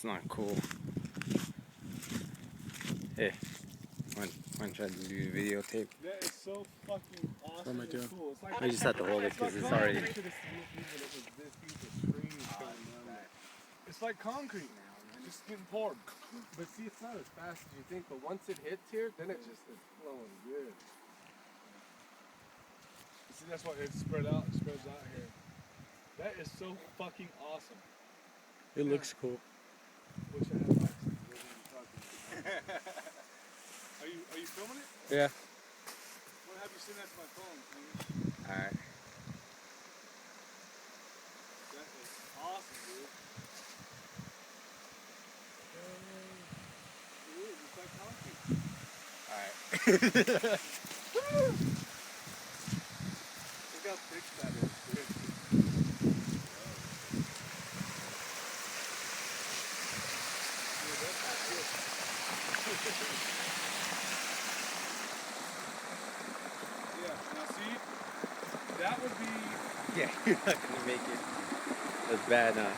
That's not cool. Hey, want to try to do the videotape? That is so fucking awesome. What am I doing? Cool. It's like, I just have to hold it because it's already. It's like concrete now, man. Just getting poured. But see, it's not as fast as you think, but once it hits here, then it just is flowing good. See, that's why it spreads out here. That is so fucking awesome. It looks cool. Wish I had lights. Are you filming it? Yeah. What have you seen that to my phone? Alright. That is awesome, dude. Dude, it's like concrete. Alright. Look how thick that is, dude. Dude, that's good. Yeah, now see, that would be... Yeah, you're not gonna make it. That's bad, huh?